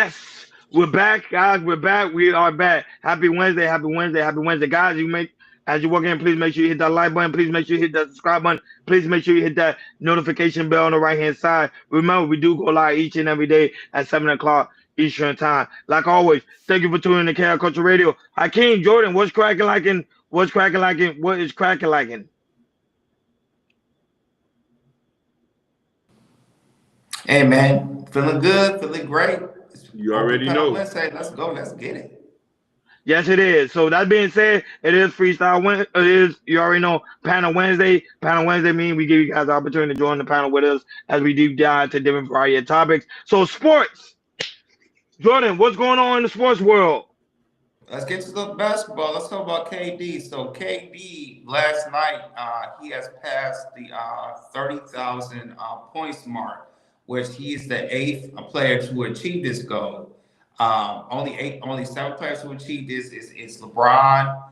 Yes, we're back, guys. We're back. We are back. Happy Wednesday. Happy Wednesday. Happy Wednesday, guys. As you walk in, please make sure you hit that like button. Please make sure you hit that subscribe button. Please make sure you hit that notification bell on the right hand side. Remember, we do go live each and every day at 7 o'clock Eastern time. Like always, thank you for tuning in to Chaos Culture Radio. Hakeem Jordan, what's cracking like in? What's cracking like in? What is cracking like in? Hey man, feeling good, feeling great. It's You open already panel know. Wednesday. Let's go, let's get it. Yes, it is. So that being said, it is freestyle. It is, you already know, panel Wednesday. Panel Wednesday means we give you guys the opportunity to join the panel with us as we deep dive into different variety of topics. So sports, Jordan, what's going on in the sports world? Let's get to the basketball. Let's talk about KD. So KD last night, he has passed the 30,000 points mark, which he is the eighth player to achieve this goal. Only seven players who achieved this is LeBron,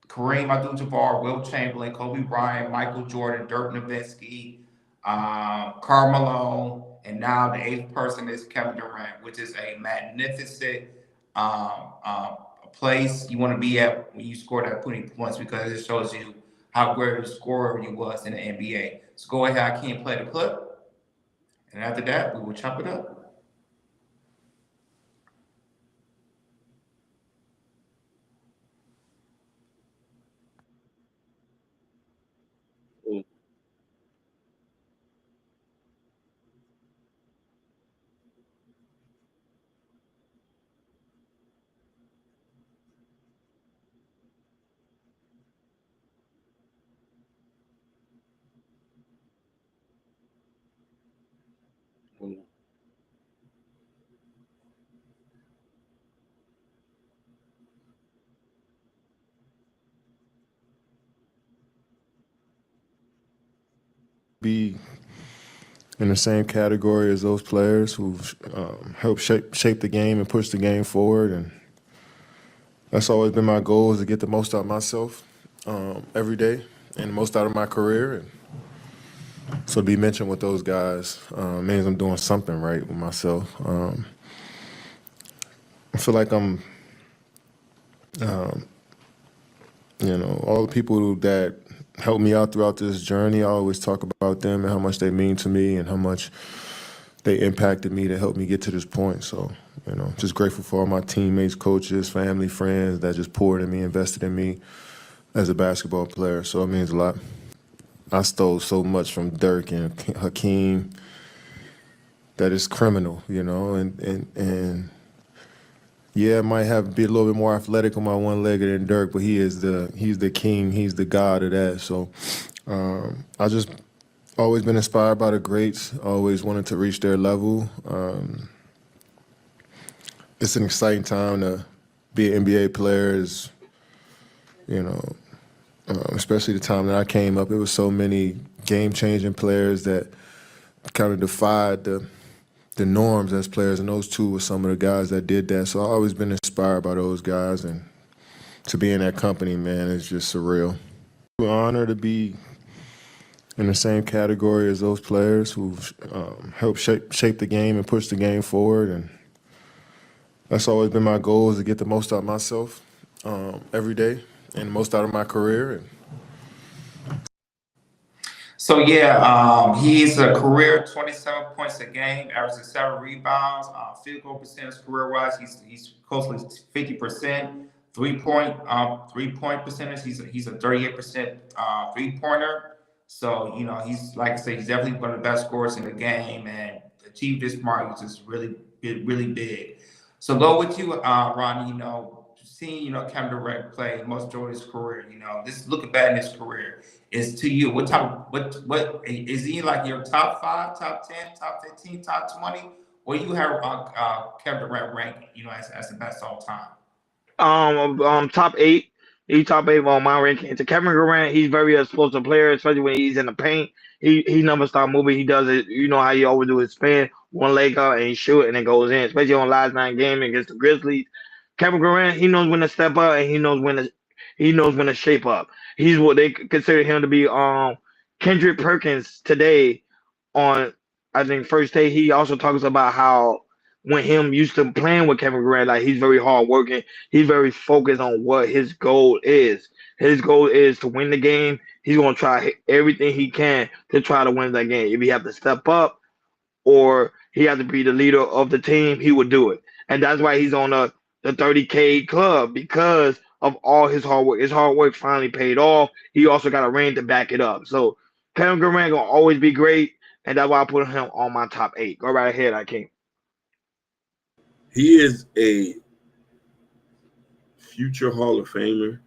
Kareem Abdul-Jabbar, Will Chamberlain, Kobe Bryant, Michael Jordan, Dirk Nowitzki, Karl Malone, and now the eighth person is Kevin Durant, which is a magnificent place you want to be at when you score that 20 points, because it shows you how great a scorer you was in the NBA. So go ahead, I can't play the clip, and after that, we will chop it up. Be in the same category as those players who've helped shape the game and push the game forward. And that's always been my goal, is to get the most out of myself every day and the most out of my career. And so to be mentioned with those guys means I'm doing something right with myself. I feel like I'm, all the people that helped me out throughout this journey, I always talk about them and how much they mean to me and how much they impacted me to help me get to this point. So, just grateful for all my teammates, coaches, family, friends that just poured in me, invested in me as a basketball player. So it means a lot. I stole so much from Dirk and Hakeem that is criminal, and yeah, I might have be a little bit more athletic on my one leg than Dirk, but he's the king, he's the god of that. So I just always been inspired by the greats, always wanted to reach their level. It's an exciting time to be an NBA player, especially the time that I came up. It was so many game-changing players that kind of defied the norms as players, and those two were some of the guys that did that. So I've always been inspired by those guys, and to be in that company, man, is just surreal. It's an honor to be in the same category as those players who've helped shape the game and push the game forward. And that's always been my goal, is to get the most out of myself every day and the most out of my career. And So yeah, he's a career 27 points a game, averaging 7 rebounds, field goal percentage career-wise. He's close to 50%. Three-point percentage. He's a 38% three-pointer. So he's, like I said, he's definitely one of the best scorers in the game, and achieve this mark is just really big. So go with you, Ronnie. Seeing Kevin Durant play most of his career, this looking back in his career, is to you, what is he, like your top 5, top 10, top 15, top 20, or you have Kevin Durant ranked as the best all time? Top eight. He's top eight on my ranking. To Kevin Durant, he's very explosive player, especially when he's in the paint. He never stop moving. He does it. You know how he always do his spin, one leg out and he shoot and it goes in. Especially on last night game against the Grizzlies. Kevin Durant, he knows when to step up and he knows when to shape up. He's what they consider him to be. Kendrick Perkins today on I think first day he also talks about how when him used to playing with Kevin Durant, like he's very hard working, he's very focused on what his goal is. His goal is to win the game. He's gonna try everything he can to try to win that game. If he have to step up or he has to be the leader of the team, he would do it. And that's why he's on the 30K club because of all his hard work. His hard work finally paid off. He also got a ring to back it up. So Kevin Durant gonna always be great, and that's why I put him on my top 8. Go right ahead, I can. He is a future Hall of Famer.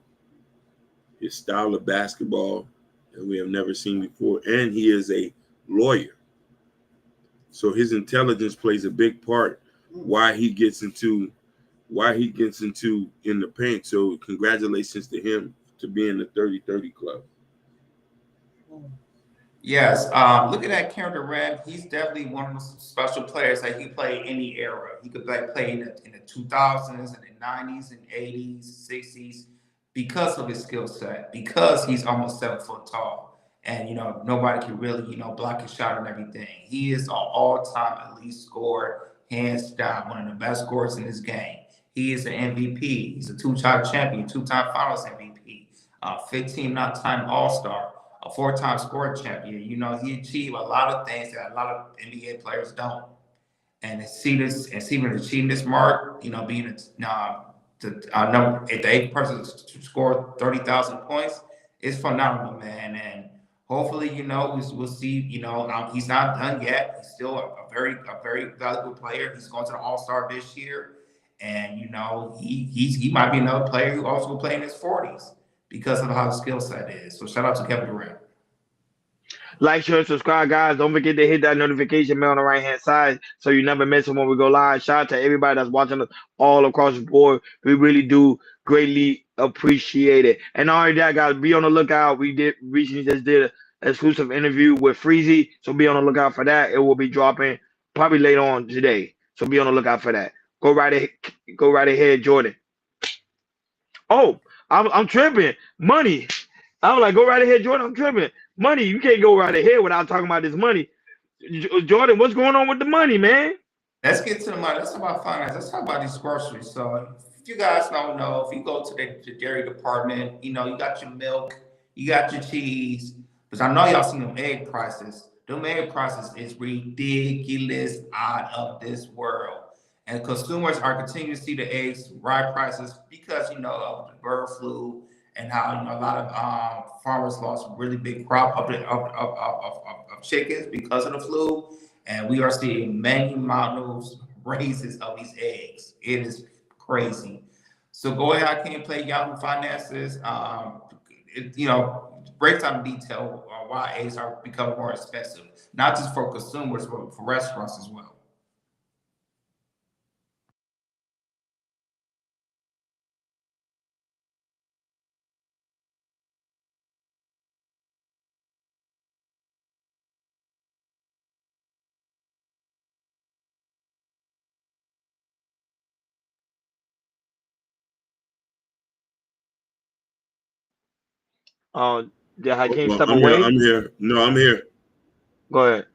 His style of basketball that we have never seen before, and he is a lawyer. So his intelligence plays a big part why he gets into in the paint. So congratulations to him to be in the 30-30 club. Yes, looking at Kevin Durant, he's definitely one of those special players that he play any era. He could play in the 2000s and the 90s and 80s, 60s because of his skill set, because he's almost 7 foot tall. And, nobody can really, block his shot and everything. He is an all-time elite scorer, hands down, one of the best scorers in this game. He is an MVP. He's a 2-time champion, 2-time finals MVP, 15-time All-Star, a 4-time scoring champion. He achieved a lot of things that a lot of NBA players don't. And to see him achieving this mark, being the 8th person to score 30,000 points is phenomenal, man. And hopefully, we'll see. He's not done yet. He's still a very valuable player. He's going to the All-Star this year, and he might be another player who also will play in his 40s because of how the skill set is. So shout out to Kevin Durant. Like, share, subscribe, guys. Don't forget to hit that notification bell on the right-hand side so you never miss it when we go live. Shout out to everybody that's watching us all across the board. We really do greatly appreciate it. And all right, that, guys, be on the lookout. We recently just did an exclusive interview with Freezy, so be on the lookout for that. It will be dropping probably later on today, so be on the lookout for that. Go right ahead, Jordan. Oh, I'm tripping. Money. I was like, go right ahead, Jordan. I'm tripping. Money, you can't go right ahead without talking about this money. Jordan, what's going on with the money, man? Let's get to the money. Let's talk about finance. Let's talk about these groceries. So if you guys don't know, if you go to the dairy department, you got your milk, you got your cheese. Because I know y'all seen them egg prices. Them egg prices is ridiculous, out of this world. And consumers are continuing to see the eggs rise prices because, of the bird flu and how, a lot of farmers lost a really big crop of chickens because of the flu. And we are seeing many mountains raises of these eggs. It is crazy. So go ahead, I can't play Yahoo Finances. Breaks down in detail why eggs are becoming more expensive, not just for consumers, but for restaurants as well. Did Hakeem step I'm away? here. I'm here. No, I'm here. Go ahead.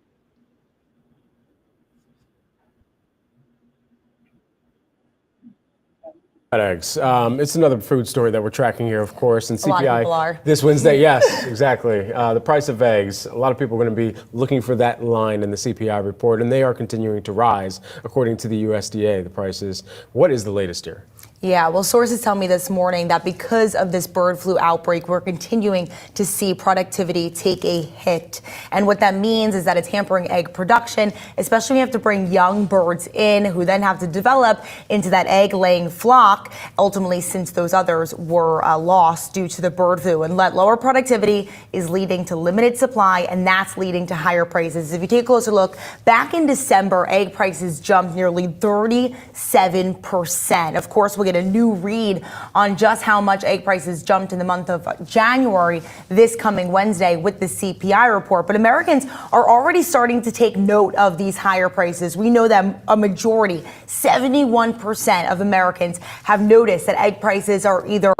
Eggs. It's another food story that we're tracking here, of course, and CPI A lot of people are. this Wednesday. Yes, exactly. The price of eggs. A lot of people are going to be looking for that line in the CPI report, and they are continuing to rise, according to the USDA. The prices. What is the latest here? Yeah, well, sources tell me this morning that because of this bird flu outbreak, we're continuing to see productivity take a hit. And what that means is that it's hampering egg production, especially when you have to bring young birds in who then have to develop into that egg-laying flock, ultimately since those others were lost due to the bird flu. And that lower productivity is leading to limited supply, and that's leading to higher prices. If you take a closer look, back in December, egg prices jumped nearly 37%. Of course, we'll get a new read on just how much egg prices jumped in the month of January this coming Wednesday with the CPI report. But Americans are already starting to take note of these higher prices. We know that a majority, 71% of Americans have noticed that egg prices are either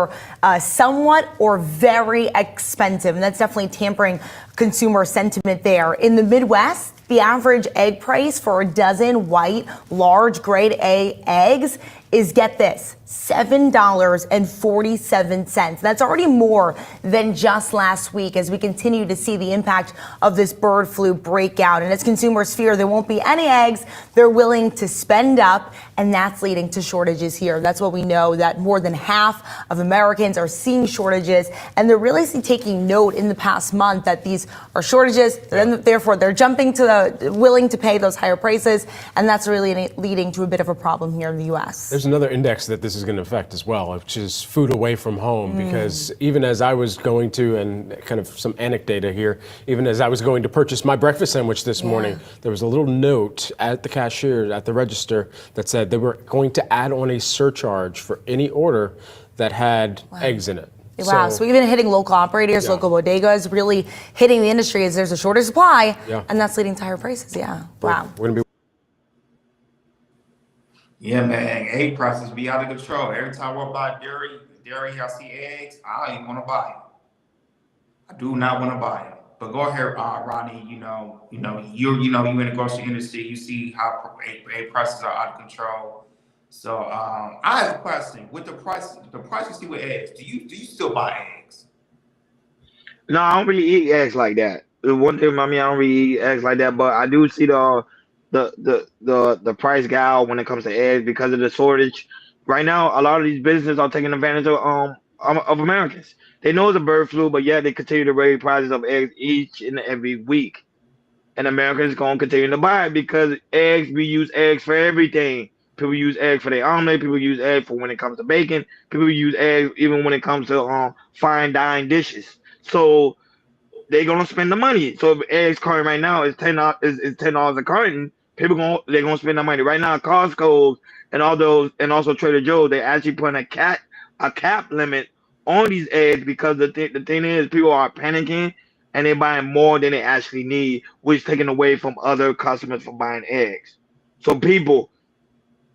somewhat or very expensive. And that's definitely tampering consumer sentiment there. In the Midwest, The average egg price for a dozen white, large grade A eggs is, get this, $7.47. That's already more than just last week as we continue to see the impact of this bird flu breakout. And as consumers fear there won't be any eggs, they're willing to spend up, and that's leading to shortages here. That's what we know, that more than half of Americans are seeing shortages, and they're really taking note in the past month that these are shortages, and therefore they're jumping to willing to pay those higher prices, and that's really leading to a bit of a problem here in the U.S. There's another index that this is going to affect as well, which is food away from home. Because even as I was going to, and kind of some anecdata here, even as I was going to purchase my breakfast sandwich this morning, there was a little note at the cashier, at the register, that said they were going to add on a surcharge for any order that had eggs in it. Wow, so even hitting local operators, local bodegas, really hitting the industry as there's a shorter supply, and that's leading to higher prices. Wow. We're going to be. Yeah, man, egg prices be out of control. Every time I buy dairy, I see eggs, I don't even want to buy them. I do not want to buy them. But go ahead, Ronnie. You in the grocery industry, you see how egg prices are out of control. So I have a question. With the price you see with eggs, do you still buy eggs? No, I don't really eat eggs like that. The one thing, I don't really eat eggs like that, but I do see the price gouging when it comes to eggs because of the shortage. Right now, a lot of these businesses are taking advantage of Americans. They know it's a bird flu, but yet they continue to raise prices of eggs each and every week. And Americans going to continue to buy it because we use eggs for everything. People use eggs for their omelet. People use eggs for when it comes to bacon. People use eggs even when it comes to fine dining dishes. So they're gonna spend the money. So if eggs carton right now is $10 a carton, they're gonna spend that money right now. Costco and all those, and also Trader Joe's, they actually putting a cap limit on these eggs because the thing is people are panicking and they're buying more than they actually need, which is taking away from other customers from buying eggs. So people,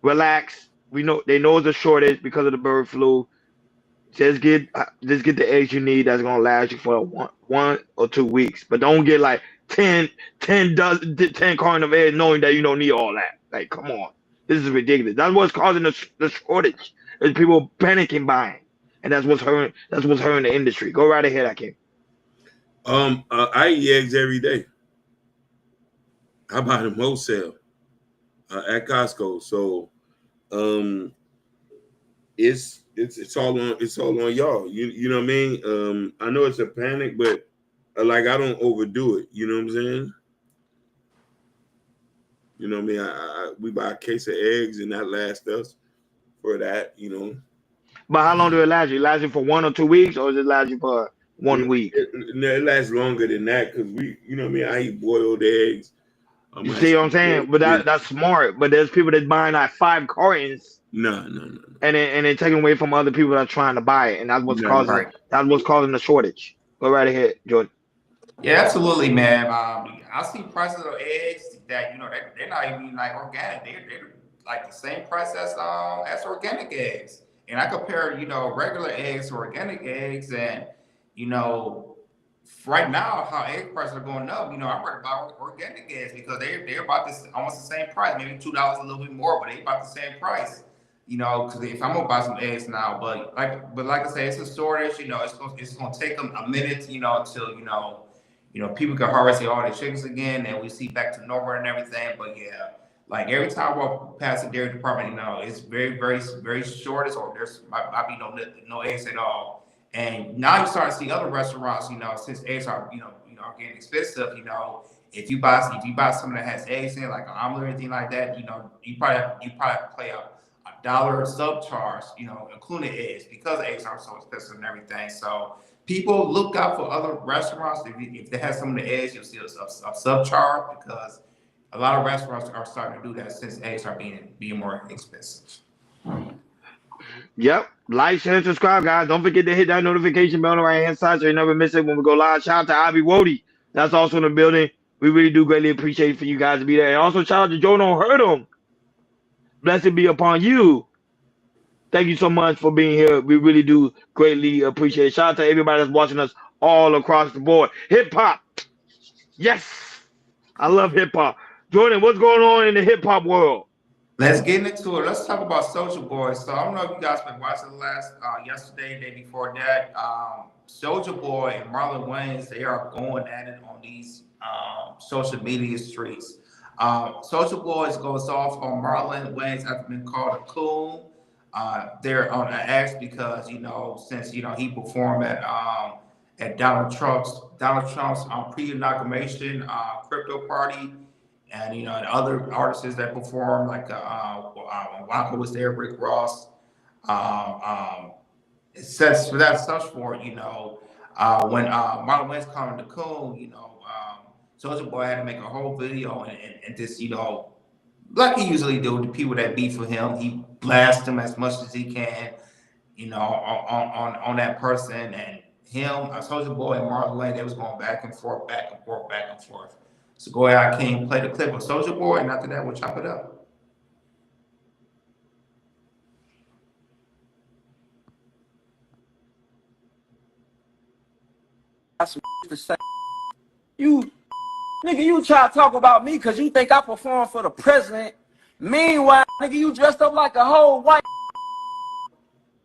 relax. They know it's a shortage because of the bird flu. Just get the eggs you need that's gonna last you for one or 2 weeks. But don't get like 10 carton of eggs knowing that you don't need all that. Like, come on. This is ridiculous. That's what's causing the shortage. Is people panicking buying. And that's what's hurting the industry. Go right ahead, Akeem. I eat eggs every day. I buy them wholesale at Costco. So it's all on y'all. You know what I mean? I know it's a panic, but I don't overdo it. You know what I'm saying? You know what I mean? We buy a case of eggs and that lasts us for that, But how long do it last you? It lasts you for 1 or 2 weeks, or does it last you for 1 week? It lasts longer than that because you know what I mean? I eat boiled eggs. You see what I'm saying? But that's smart. But there's people that's buying like 5 cartons. No. And they're taking away from other people that are trying to buy it, and that's what's causing the shortage. Go right ahead, Jordan. Yeah, absolutely, man. I see prices of eggs that they're not even like organic. They're like the same price as organic eggs. And I compare regular eggs to organic eggs, and right now how egg prices are going up. I'm worried about organic eggs because they're about this almost the same price, maybe $2 a little bit more, but they about the same price. Because if I'm gonna buy some eggs now, but like I say, it's a shortage. It's gonna take them a minute, until people can harvest all their chickens again, and we see back to normal and everything. But yeah, like every time I walk past the dairy department, it's very, very, very short. Or there's might be no eggs at all. And now you start to see other restaurants, since eggs are getting expensive, if you buy something that has eggs in it, like an omelet or anything like that, you probably have to pay a $1 subcharge, including eggs, because eggs are so expensive and everything. So people look out for other restaurants. If they have some of the eggs, you'll see a subcharge, because a lot of restaurants are starting to do that since eggs are being more expensive. Yep. Like, share, and subscribe, guys. Don't forget to hit that notification bell on the right-hand side so you never miss it when we go live. Shout out to Ivy Wody. That's also in the building. We really do greatly appreciate for you guys to be there. And also shout out to Joe Don't Hurt Him. Blessed be upon you. Thank you so much for being here. We really do greatly appreciate it. Shout out to everybody that's watching us all across the board. Hip hop. Yes. I love hip hop. Jordan, what's going on in the hip hop world? Let's get into it. Let's talk about Soulja Boy. So I don't know if you guys been watching the last yesterday, day before that. Soulja Boy and Marlon Wayans, they are going at it on these social media streets. Soulja Boy goes off on Marlon Wayans after being called a coon. They're on an X because since he performed at Donald Trump's pre-inauguration crypto party. And and other artists that perform like Waka was there, Rick Ross. It says for that such for when Marlon Wayans called him the coon, Soulja Boy had to make a whole video and just like he usually do to people that beef with him, he blasts them as much as he can, on that person and him. Soulja Boy and Marlon Wayans, they was going back and forth, back and forth, back and forth. So go ahead, King, play the clip of Soulja Boy, and after that, we'll chop it up. Some to say. You try to talk about me because you think I perform for the president. Meanwhile, nigga, you dressed up like a whole white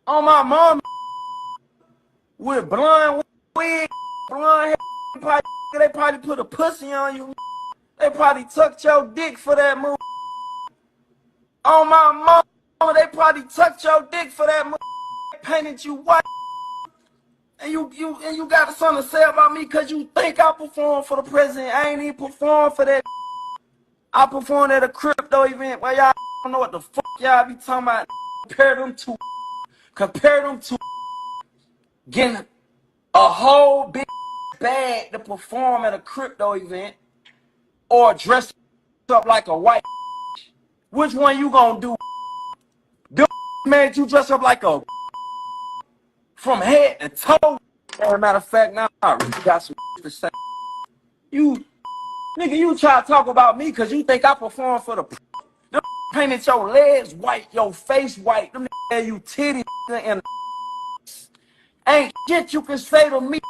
on my mom with blonde wig, blonde hair. They probably put a pussy on you. They probably tucked your dick for that move. On my mama, they probably tucked your dick for that move. They painted you white. And you got something to say about me because you think I performed for the president. I ain't even performed for that. I performed at a crypto event where y'all don't know what the fuck y'all be talking about. Compare them to getting a whole big bag to perform at a crypto event or dress up like a white. Which one you gonna do? Them made you dress up like a from head to toe. As a matter of fact, now I really got some to say. You try to talk about me because you think I perform for the. Them painted your legs white, your face white. Them you titty and ain't shit you can say to me.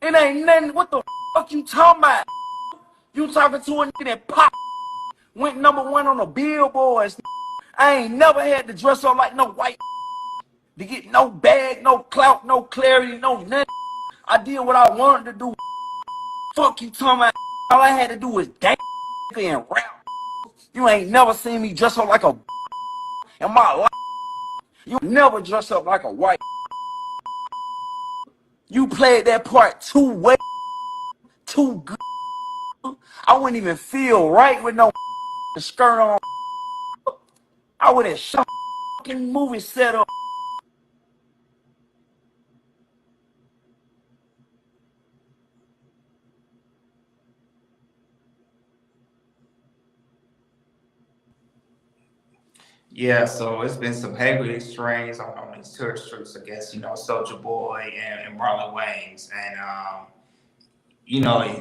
It ain't nothing. What the fuck you talking about? You talking to a nigga that pop went #1 on the billboards. I ain't never had to dress up like no white to get no bag, no clout, no clarity, no nothing. I did what I wanted to do. Fuck you talking about. All I had to do was dance and rap. You ain't never seen me dress up like a in my life. You never dress up like a white. You played that part too well, too good. I wouldn't even feel right with no skirt on. I would have shot movie set up. Yeah, so it's been some heavy exchanges on these tourist streets against, Soulja Boy and Marlon Wayans. And,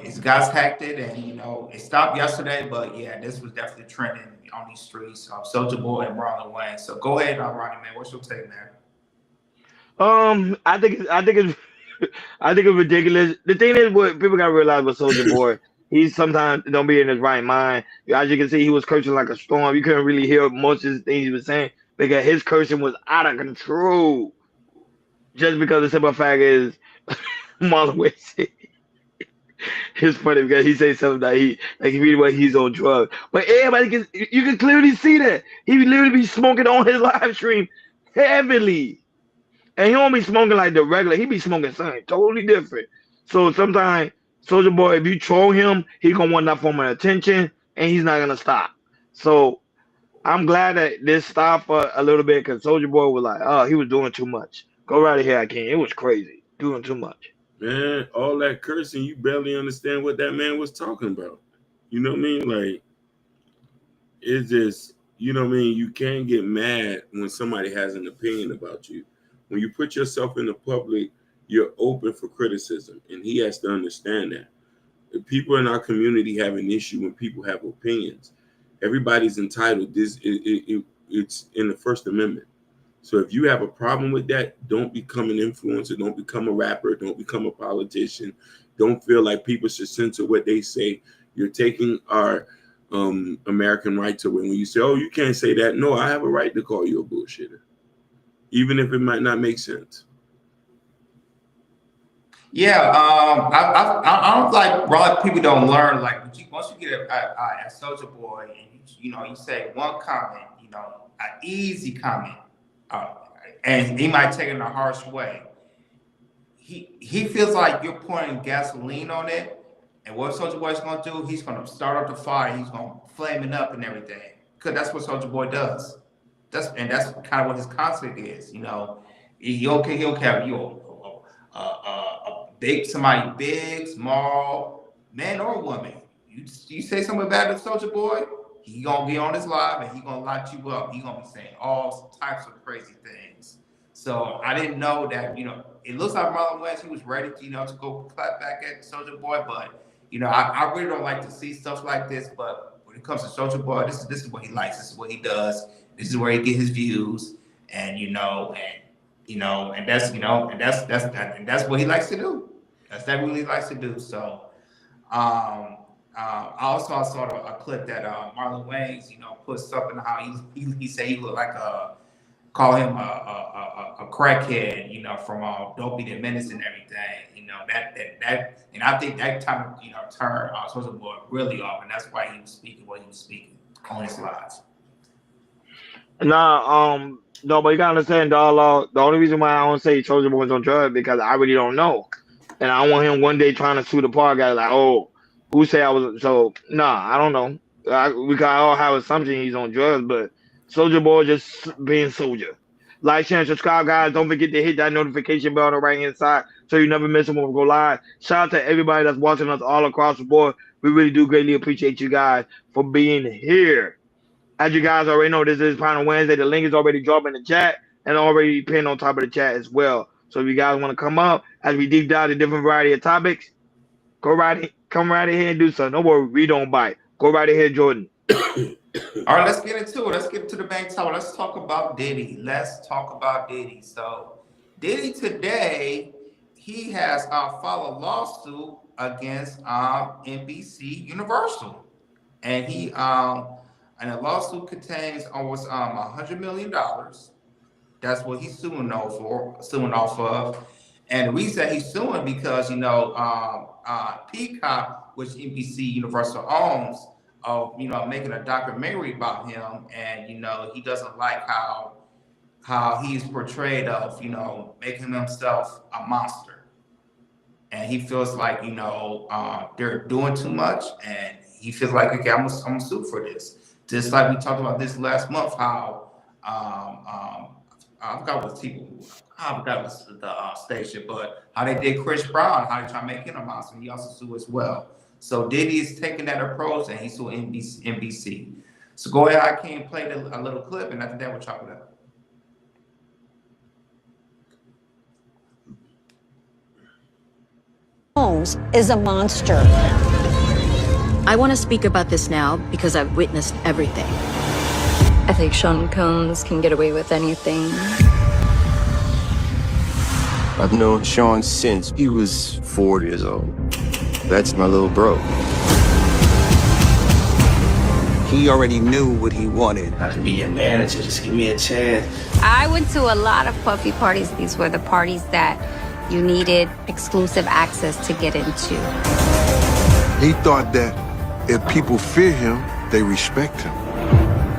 it's got hacked and, it stopped yesterday, but yeah, this was definitely trending on these streets of Soulja Boy and Marlon Wayans. So go ahead, Ronnie, man. What's your take, man? I think it's ridiculous. The thing is, what people gotta realize with Soulja Boy, he sometimes don't be in his right mind. As you can see, he was cursing like a storm. You couldn't really hear most of the things he was saying because his cursing was out of control. Just because the simple fact is, Marlon Wayans, it's funny because he says something that he's on drugs, but you can clearly see that he literally be smoking on his live stream heavily. And he don't be smoking like the regular. He be smoking something totally different. So sometimes, Soulja Boy, if you troll him, he gonna want that form of attention, and he's not gonna stop. So I'm glad that this stopped for a little bit because Soulja Boy was like, oh, he was doing too much. Go right ahead, King. It was crazy, doing too much. Man, all that cursing, you barely understand what that man was talking about. You know what I mean? Like, it's just, you know what I mean? You can't get mad when somebody has an opinion about you. When you put yourself in the public, you're open for criticism, and he has to understand that. The people in our community have an issue when people have opinions. Everybody's entitled. It's in the First Amendment. So if you have a problem with that, don't become an influencer. Don't become a rapper. Don't become a politician. Don't feel like people should censor what they say. You're taking our American rights away. When you say, "Oh, you can't say that," no, I have a right to call you a bullshitter, even if it might not make sense. Yeah, I don't like a lot of people don't learn. Like once you get a Soldier Boy, and you say one comment, an easy comment, and he might take it in a harsh way. He feels like you're pouring gasoline on it, and what Soldier Boy's gonna do? He's gonna start up the fire. He's gonna flame it up and everything, because that's what Soldier Boy does. That's kind of what his concept is. He'll care if you somebody big, small, man or woman. You say something bad to Soldier Boy, he gonna be on his live and he gonna light you up. He gonna be saying all types of crazy things. So I didn't know that. It looks like Marlon Wayans, he was ready, to go clap back at Soldier Boy, but I really don't like to see stuff like this. But when it comes to Soldier Boy, this is what he likes. This is what he does. This is where he get his views, and that's what he likes to do. That's what he likes to do. So, I also saw a clip that Marlon Wayans, put something how he said he looked like call him a crackhead, from Dopey the Menace and everything, that, and I think that time turned Soldier Boy really off, and that's why he was speaking what he was speaking on his lives. Nah, no, but you gotta understand, dog. The only reason why I don't say Soldier Boy's on drugs because I really don't know, and I don't want him one day trying to sue the park guy like, oh, who say I was? So nah, I don't know. We can all have assumption he's on drugs, but Soldier Boy just being Soldier. Like, share, and subscribe, guys. Don't forget to hit that notification bell on the right hand side so you never miss them when we go live. Shout out to everybody that's watching us all across the board. We really do greatly appreciate you guys for being here. As you guys already know, this is Final Wednesday. The link is already dropped in the chat and already pinned on top of the chat as well. So if you guys want to come up as we deep dive into different variety of topics, come right ahead and do so. Don't worry, we don't bite. Go right ahead, Jordan. All right, let's get into it. Let's get into the bank tower. Let's talk about Diddy. So Diddy today, he has filed a lawsuit against NBC Universal, and he and the lawsuit contains almost $100 million. That's what he's suing off of. And the reason he's suing because Peacock, which NBC Universal owns, making a documentary about him, and he doesn't like how he's portrayed of making himself a monster, and he feels like they're doing too much, and he feels like, okay, I'm gonna sue for this. Just like we talked about this last month, how I forgot the station, but how they did Chris Brown, how they try to make him a monster, and he also sued as well. So Diddy is taking that approach, and he's suing NBC. So go ahead, I can play a little clip, and after that we'll chop it up. Holmes is a monster. I want to speak about this now because I've witnessed everything. I think Sean Combs can get away with anything. I've known Sean since he was 4 years old. That's my little bro. He already knew what he wanted. I could be your manager, just give me a chance. I went to a lot of puffy parties. These were the parties that you needed exclusive access to get into. He thought that if people fear him, they respect him.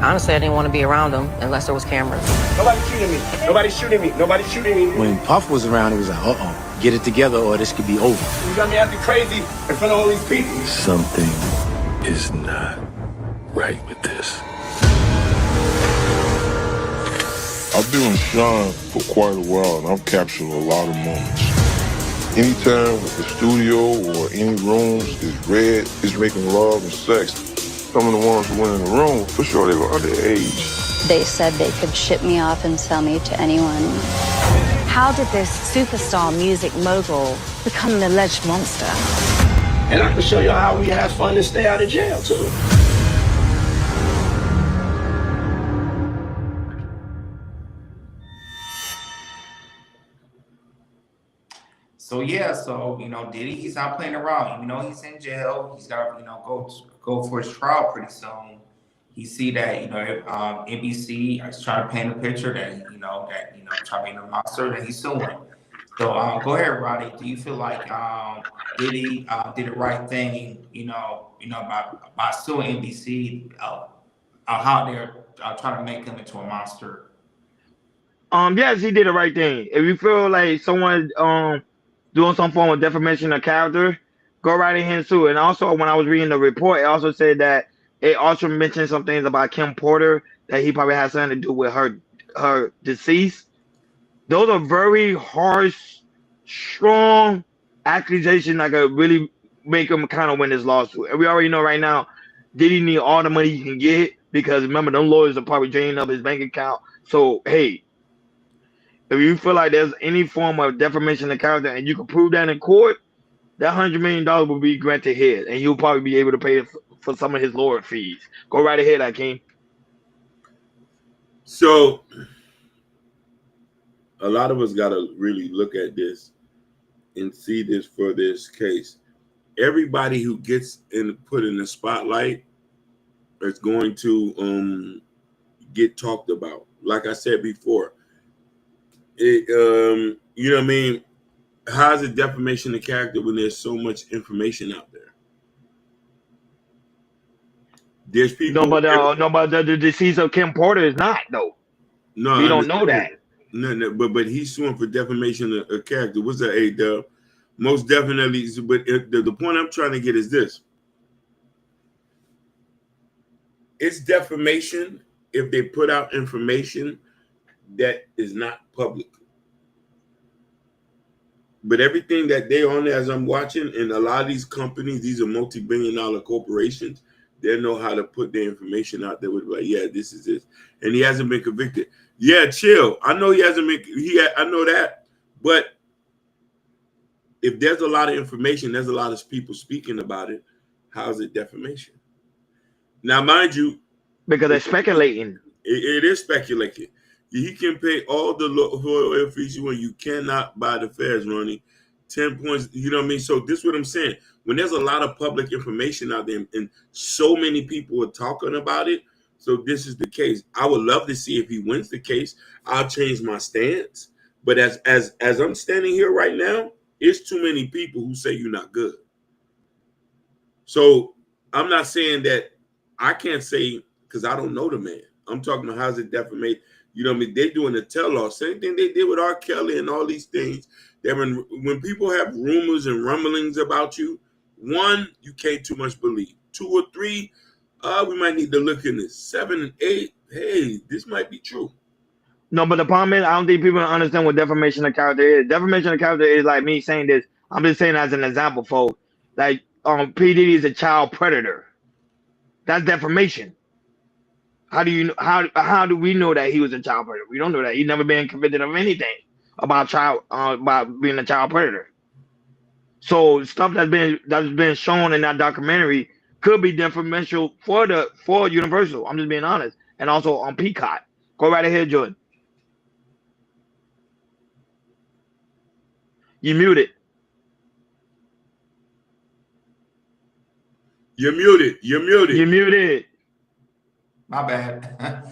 Honestly, I didn't want to be around him unless there was cameras. Nobody's shooting me. Nobody's shooting me. Nobody's shooting me. When Puff was around, it was like, uh-oh, get it together or this could be over. You got me acting crazy in front of all these people. Something is not right with this. I've been with Sean for quite a while, and I've captured a lot of moments. Anytime the studio or any rooms is red, it's making love and sex. Some of the ones who went in the room, for sure they were underage. They said they could ship me off and sell me to anyone. How did this superstar music mogul become an alleged monster? And I can show you how we have fun and stay out of jail, too. So yeah, so Diddy, he's not playing around. Even though he's in jail, he's got to go for his trial pretty soon. He see that NBC is trying to paint a picture that trying to be a monster that he's suing. So go ahead, Roddy. Do you feel like Diddy did the right thing? By suing NBC, how they're trying to make him into a monster. Yes, he did the right thing. If you feel like someone doing some form of defamation of character, go right ahead and sue. And also, when I was reading the report, it also said that it also mentioned some things about Kim Porter that he probably had something to do with her decease. Those are very harsh, strong accusations that could really make him kind of win this lawsuit. And we already know right now, Diddy need all the money he can get because remember, them lawyers are probably draining up his bank account. So hey, if you feel like there's any form of defamation of character and you can prove that in court, that $100 million will be granted his, and he'll probably be able to pay for some of his lawyer fees. Go right ahead, Akeem. So a lot of us got to really look at this and see this for this case. Everybody who gets put in the spotlight is going to get talked about. Like I said before, you know what I mean? How's it defamation of character when there's so much information out there? There's people. No, but the deceased of Kim Porter is not though. No, we don't know that. No, but he's suing for defamation of character. What's that, A-Dub? Most definitely. But the point I'm trying to get is this: it's defamation if they put out information that is not public. But everything that they on there, as I'm watching, and a lot of these companies, these are multi-billion-dollar corporations, they know how to put their information out there with like, yeah, this is it. And he hasn't been convicted. Yeah, chill. I know he hasn't been. I know that. But if there's a lot of information, there's a lot of people speaking about it. How's it defamation? Now, mind you, because they're speculating. It is speculating. He can pay all the lawyer fees when you cannot buy the fares, Ronnie. 10 points, you know what I mean? So this is what I'm saying. When there's a lot of public information out there and so many people are talking about it, so this is the case. I would love to see if he wins the case. I'll change my stance. But as I'm standing here right now, it's too many people who say you're not good. So I'm not saying that I can't say because I don't know the man. I'm talking about how's it defamate. You know what I mean? They're doing a tell-all. Same thing they did with R. Kelly and all these things. That when people have rumors and rumblings about you, one, you can't too much believe. 2 or 3, we might need to look in this. 7 and 8, hey, this might be true. No, but the problem is, I don't think people understand what defamation of character is. Defamation of character is like me saying this. I'm just saying as an example, folks. Like, P. Diddy is a child predator. That's defamation. How do we know that he was a child predator? We don't know that. He's never been convicted of anything about being a child predator. So stuff that's been shown in that documentary could be defamation for Universal. I'm just being honest, and also on Peacock. Go right ahead, Jordan. You muted. You're muted. You're muted. You're muted. My bad.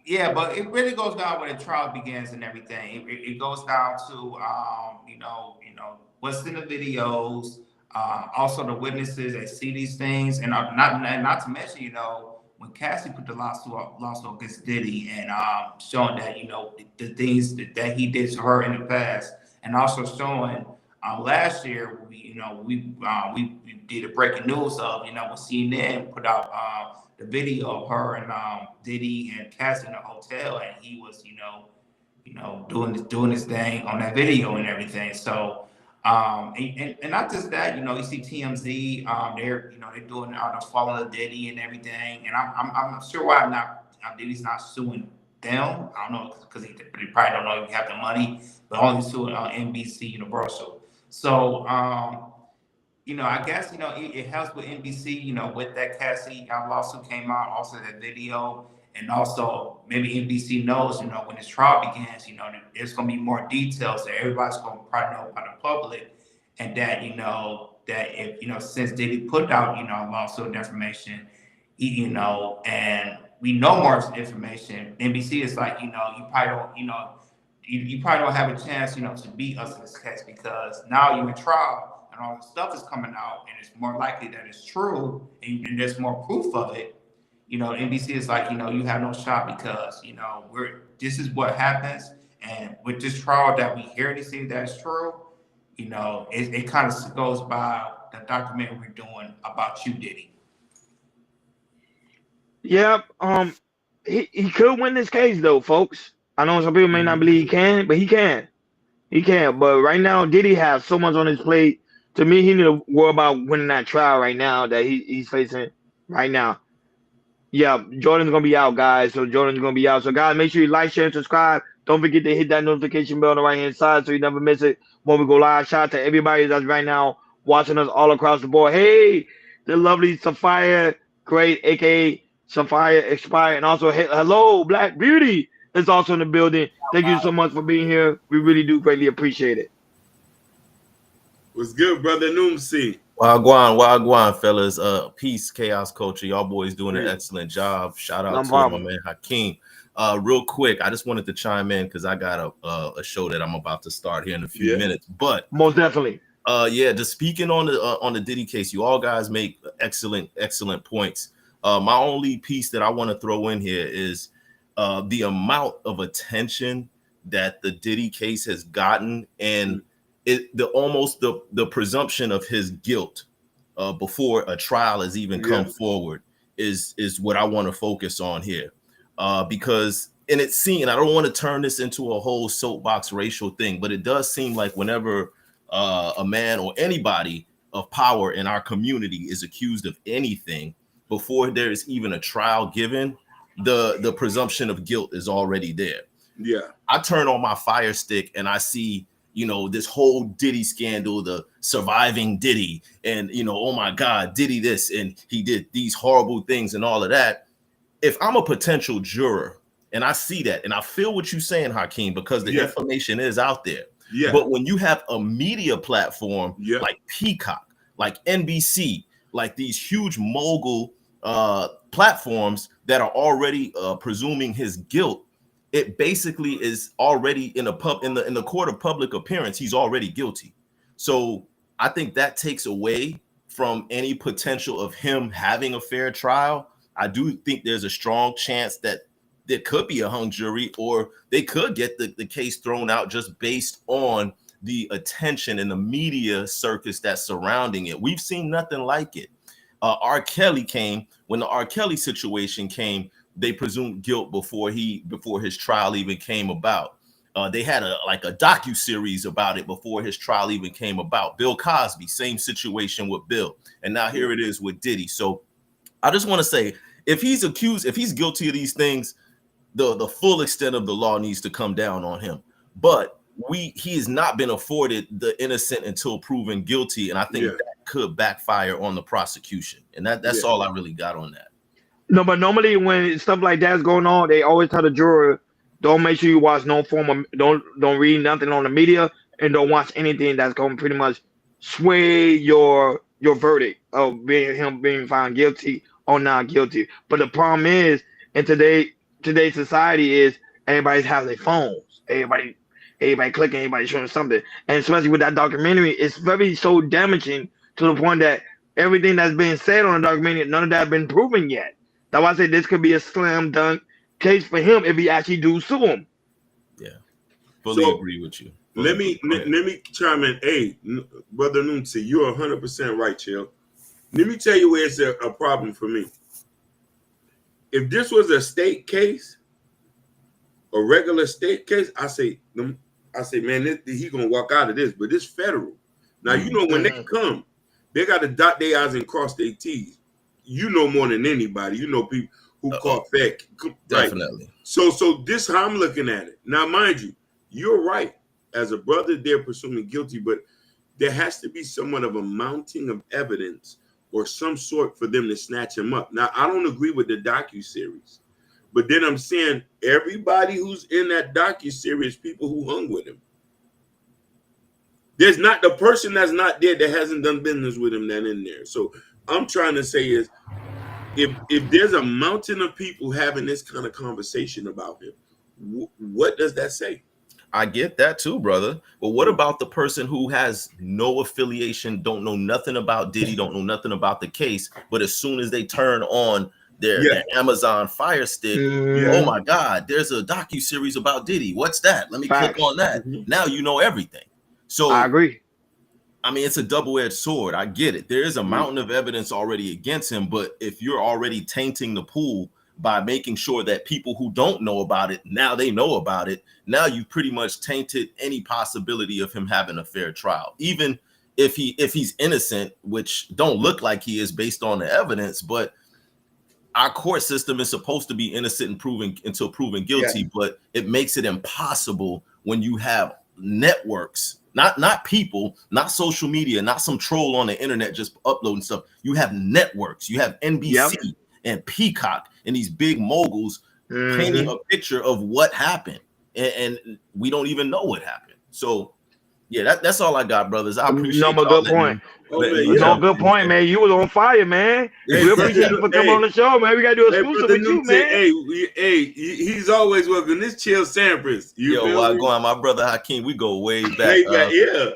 Yeah, but it really goes down when the trial begins and everything. It goes down to what's in the videos, also the witnesses that see these things, and not to mention when Cassie put the lawsuit against Diddy and showing that the things that he did to her in the past, and also showing last year we did a breaking news of when CNN put out the video of her and Diddy and Cassie in a hotel, and he was doing his thing on that video and everything. So and not just that, you see TMZ, they're doing following Diddy and everything, and I'm sure why Diddy's not suing them. I don't know because he probably don't know if he have the money, but only suing NBC Universal. So I guess it helps with NBC, with that Cassie lawsuit came out, also that video, And also, maybe NBC knows, when this trial begins, there's going to be more details that everybody's going to probably know about the public, and that that if since Diddy put out a lawsuit of information, and we know more information, NBC is like, you probably don't, you probably don't have a chance, to beat us in this case, because now you're in trial and all the stuff is coming out, and it's more likely that it's true, and there's more proof of it. NBC is like, you have no shot, because this is what happens, and with this trial that we hear anything that's true, it kind of goes by the documentary we're doing about you, Diddy. Yep. He could win this case though, folks. I know some people may not believe he can, but he can. He can. But right now, Diddy has so much on his plate. To me, he need to worry about winning that trial right now that he's facing right now. Yeah, Jordan's gonna be out, guys. So Jordan's gonna be out. So guys, make sure you like, share, and subscribe. Don't forget to hit that notification bell on the right hand side so you never miss it when we go live. Shout out to everybody that's right now watching us all across the board. Hey, the lovely Sapphire Great, aka Sapphire Expire, and also hello, Black Beauty is also in the building. Thank you so much for being here. We really do greatly appreciate it. What's good, brother Noomsi? Wagwan, fellas. Peace, chaos culture. Y'all boys doing an excellent job. Shout out to my man Hakeem. Real quick, I just wanted to chime in because I got a show that I'm about to start here in a few minutes. But most definitely, just speaking on the Diddy case, you all guys make excellent points. My only piece that I want to throw in here is the amount of attention that the Diddy case has gotten, and the presumption of his guilt before a trial has even come forward is what I want to focus on here, because I don't want to turn this into a whole soapbox racial thing, but it does seem like whenever a man or anybody of power in our community is accused of anything, before there is even a trial given, the presumption of guilt is already there. Yeah, I turn on my Fire Stick and I see this whole Diddy scandal, the surviving Diddy, and oh my God, Diddy this, and he did these horrible things and all of that. If I'm a potential juror and I see that, and I feel what you're saying, Hakeem, because the information is out there. Yeah. But when you have a media platform like Peacock, like NBC, like these huge mogul platforms that are already presuming his guilt, it basically is already in the court of public appearance. He's already guilty. So I think that takes away from any potential of him having a fair trial. I do think there's a strong chance that there could be a hung jury, or they could get the case thrown out just based on the attention and the media circus that's surrounding it. We've seen nothing like it. R. Kelly came, when the R. Kelly situation came, they presumed guilt before his trial even came about. They had a docu-series about it before his trial even came about. Bill Cosby, same situation with Bill. And now here it is with Diddy. So I just want to say, if he's guilty of these things, the full extent of the law needs to come down on him. But he has not been afforded the innocent until proven guilty. And I think that could backfire on the prosecution. And that's all I really got on that. No, but normally when stuff like that's going on, they always tell the juror, don't make sure you watch no form of, don't read nothing on the media, and don't watch anything that's going to pretty much sway your verdict of him being found guilty or not guilty. But the problem is, in today's society, is everybody has their phones. Everybody clicking, everybody showing something. And especially with that documentary, it's very so damaging to the point that everything that's being said on the documentary, none of that has been proven yet. That's why I say this could be a slam dunk case for him if he actually do sue him. Yeah, fully agree with you. Let me chime in. Hey, brother Nunzi, you're 100% right, Chill. Let me tell you where it's a problem for me. If this was a state case, a regular state case, I say, man, he gonna walk out of this. But this federal. Now when they come, they got to dot their I's and cross their T's. You know more than anybody. You know people who caught fake. Definitely. Right? So this how I'm looking at it. Now, mind you, you're right. As a brother, they're presuming guilty, but there has to be somewhat of a mounting of evidence or some sort for them to snatch him up. Now, I don't agree with the docuseries But then I'm saying everybody who's in that docuseries, people who hung with him. There's not the person that's not dead that hasn't done business with him that in there. So I'm trying to say is, if there's a mountain of people having this kind of conversation about him, what does that say? I get that too, brother. But what about the person who has no affiliation, don't know nothing about Diddy, don't know nothing about the case, but as soon as they turn on their Amazon Fire Stick, oh my God, there's a docuseries about Diddy. What's that? Let me click on that. Now you know everything. So I agree. I mean, it's a double-edged sword. I get it. There is a mountain of evidence already against him, but if you're already tainting the pool by making sure that people who don't know about it, now they know about it, now you pretty much tainted any possibility of him having a fair trial. Even if he's innocent, which don't look like he is based on the evidence, but our court system is supposed to be innocent until proven guilty, but it makes it impossible when you have networks, not people, not social media, not some troll on the internet just uploading stuff. You have networks, you have NBC and Peacock and these big moguls painting a picture of what happened, and we don't even know what happened. So yeah, that's all I got, brothers. I appreciate No, good point. Good point, man. You was on fire, man. Hey, we appreciate you for coming on the show, man. We gotta do a exclusive with you, man. Hey, he's always welcome. This Chill Sampras. Go on, my brother Hakeem. We go way back.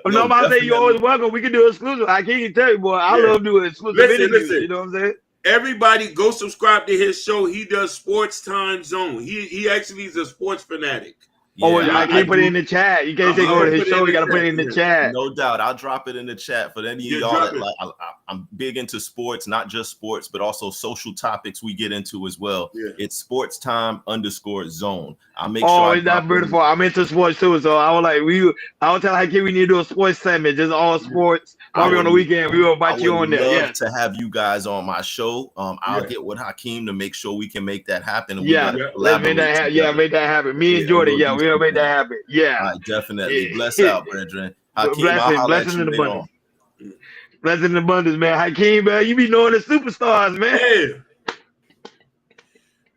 No, I say you always welcome. We can do exclusive. I can't tell you, boy. I love doing exclusive interviews. You know what I'm saying? Everybody go subscribe to his show. He does Sports Time Zone. He actually is a sports fanatic. I can't put it in the chat. You can't say go to his show. You got to put it in the chat. No doubt. I'll drop it in the chat for any of y'all that I'm big into sports, not just sports, but also social topics we get into as well. It's Sports Time _Zone. I'll make sure. It's that beautiful. I'm into sports too. So I was like, I was telling Hakeem we need to do a sports segment, just all sports. Probably on the weekend. We will invite you on there. Love to have you guys on my show. I'll get with Hakeem to make sure we can make that happen. And let's make that happen. Make that happen. Me and Jordan, we'll make that happen. Definitely. Bless out, brethren. Hakeem, blessings in abundance. Blessings in abundance, man. Hakeem, man, you be knowing the superstars, man.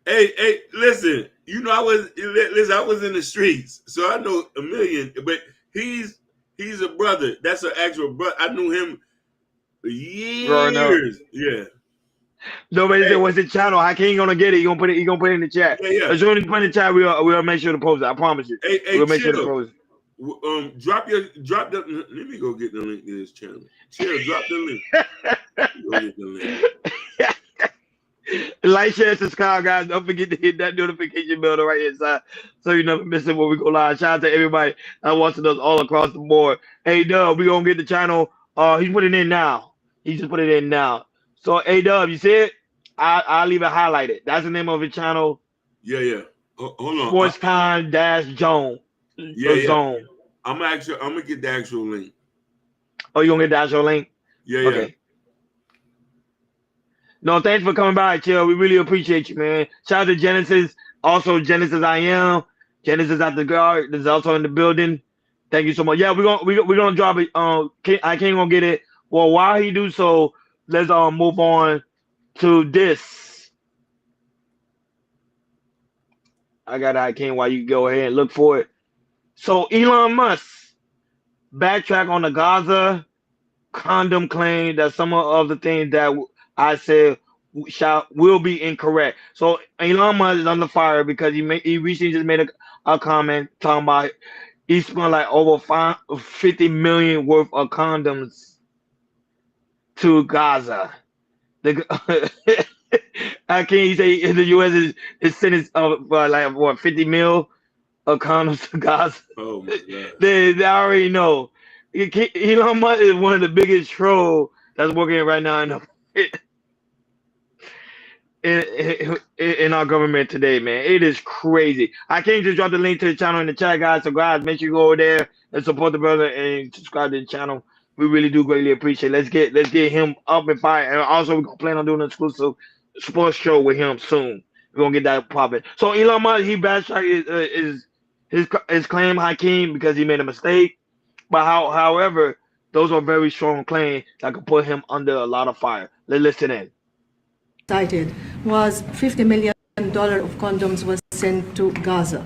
Hey, listen. You know, I was in the streets, so I know a million. But he's a brother. That's an actual brother. I knew him for years. Yeah. Nobody said what's the channel. Hakeem gonna get it. He gonna put it in the chat. As soon as you put it in the chat, we'll make sure to post it. I promise you. We'll make sure to post it. Drop the. Let me go get the link to this channel. Chill, drop the link. Go get the link. Like, share, subscribe, guys. Don't forget to hit that notification bell right inside so you never miss it when we go live. Shout out to everybody that watching us all across the board. Hey, Dub, we gonna get the channel. He's putting it in now. He just put it in now. So, hey, Dub, you see it? I'll leave it highlighted. That's the name of the channel. Yeah. Hold on. Sports Time Zone. Zone. I'm gonna get the actual link. Oh, you gonna get the actual link? Yeah. Okay. No, thanks for coming by, Chill. We really appreciate you, man. Shout out to Genesis. Also, Genesis I Am. Genesis at the guard. This is also in the building. Thank you so much. Yeah, we're gonna drop it. I can't gonna get it. Well, while he do so, let's move on to this. I can't while you go ahead and look for it. So Elon Musk backtrack on the Gaza condom claim that some of the things that I said will be incorrect. So Elon Musk is under fire because he recently just made a comment talking about he spent like over $50 million worth of condoms to Gaza. I can't say the U.S. is sentenced like what 50 mil of condoms to Gaza. Oh my God! They already know. Elon Musk is one of the biggest trolls that's working right now in our government today, man. It is crazy. I can't just drop the link to the channel in the chat, guys. So guys, make sure you go over there and support the brother and subscribe to the channel. We really do greatly appreciate it. Let's get him up and fired. And also we're gonna plan on doing an exclusive sports show with him soon. We're gonna get that popping. So Elon Musk, he backtracked his claim, Hakeem, because he made a mistake. But however, those are very strong claims that could put him under a lot of fire. Let's listen in. Cited was $50 million of condoms was sent to Gaza.